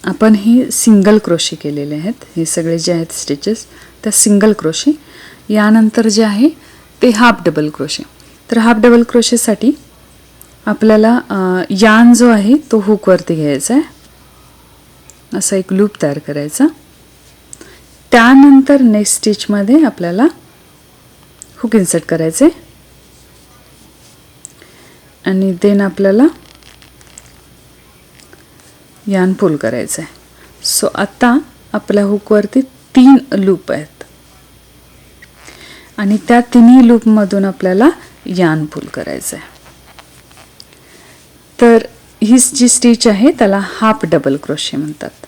आपण हे single crochet केलेले आहेत. हे सगळे जे आहेत स्टिचेस त्या सिंगल क्रोशे. यानंतर जे आहे ते हाफ डबल क्रोशे. तर हाफ डबल क्रोशेसाठी आपल्याला यान जो आहे तो हुकवरती घ्यायचा आहे. असा एक लूप तयार करायचा. त्यानंतर नेक्स्ट स्टिचमध्ये आपल्याला हुक इन्सर्ट करायचे आणि देन आपल्याला यान पुल करायचं आहे. सो आता आपल्या हुकवरती 3 लूप आहेत आणि त्या तिन्ही लूपमधून आपल्याला यान पुल करायचं आहे. तर ही जी स्टिच आहे त्याला हाफ डबल क्रोशे म्हणतात.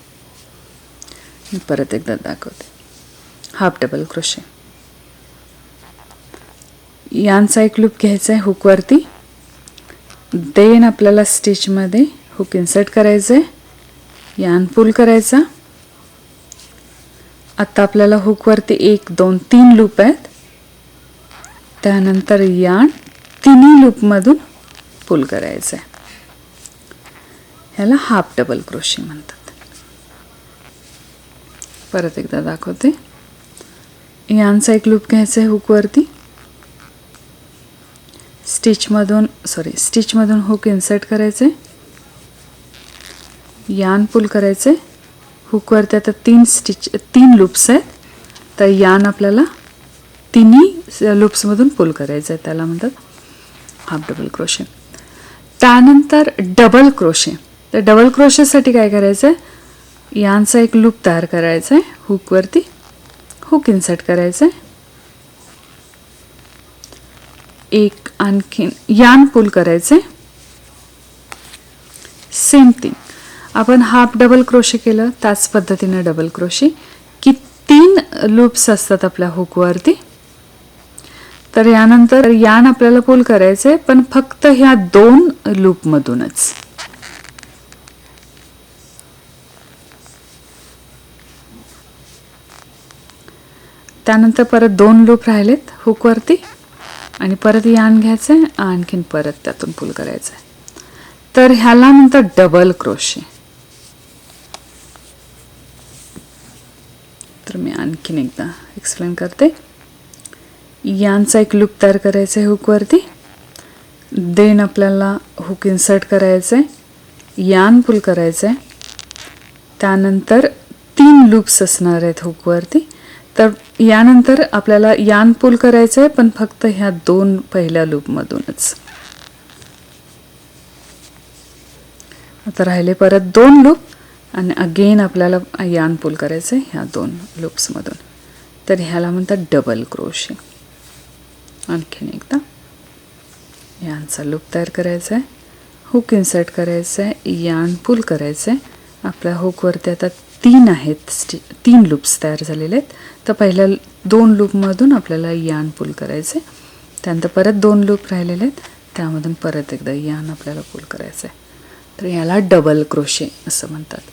मी परत एकदा दाखवते. Half double crochet. यानचा एक लूप घ्यायचा आहे हुकवरती. देन आपल्याला स्टिचमध्ये हुक इन्सर्ट करायचं आहे. यान पुल करायचा. आता आपल्याला हुकवरती 1 2 3 लूप आहेत. त्यानंतर यान तिन्ही लूपमधून पुल करायचं आहे. ह्याला हाफ डबल क्रोशे म्हणतात. परत एकदा दाखवते. यानचा एक लूप घ्यायचा आहे हुकवरती. स्टिचमधून हुक इन्सर्ट करायचे. यान पुल करायचे. हुकवरती आता 3 लूप्स आहेत. तर यान आपल्याला तिन्ही लूप्समधून पुल करायचं आहे. त्याला म्हणतात हाफ डबल क्रोशे. त्यानंतर डबल क्रोशे. तर डबल क्रोशेसाठी काय करायचं आहे, यानचा एक लूप तयार करायचा आहे. हुकवरती हुक इन्सर्ट करायचं आहे. एक आणखीन यान पुल करायचे. सेम थिंग आपण हाफ डबल क्रोशे केलं त्याच पद्धतीने डबल क्रोशे की 3 लूप्स असतात आपल्या हुकवरती. तर यानंतर यान आपल्याला पुल करायचे पण फक्त ह्या 2 लूप मधूनच. त्यानंतर परत 2 लूप राहिलेत हुकवरती आणि परत यान घ्यायचंय आणखीन परत त्यातून पुल करायचंय. तर ह्याला म्हणतात डबल क्रोशे. तर मी आणखीन एकदा एक्सप्लेन करते. यानचा एक लूप तयार करायचा आहे हुकवरती. देन आपल्याला हुक इन्सर्ट करायचं आहे. यान पुल करायचं आहे. त्यानंतर 3 लूप्स असणार आहेत हुकवरती. तर यानंतर आपल्याला यान पुल करायचं आहे पण फक्त ह्या 2 पहिल्या लूपमधूनच. आता राहिले परत 2 लूप आणि अगेन आपल्याला यान पुल करायचं आहे ह्या 2 लूप्समधून. तर ह्याला म्हणतात डबल क्रोशे. आणखीन एकदा यानचा लूप तयार करायचा आहे. हुक इन्सर्ट करायचं आहे. यान पुल करायचं आहे. आपल्या हुकवरती आता 3 आहेत 3 लूप्स तयार झालेले आहेत. तर पहिल्या 2 लूपमधून आपल्याला यान पुल करायचे. त्यानंतर परत 2 लूप राहिलेले आहेत त्यामधून परत एकदा यान आपल्याला पुल करायचं आहे. तर याला डबल क्रोशे असं म्हणतात.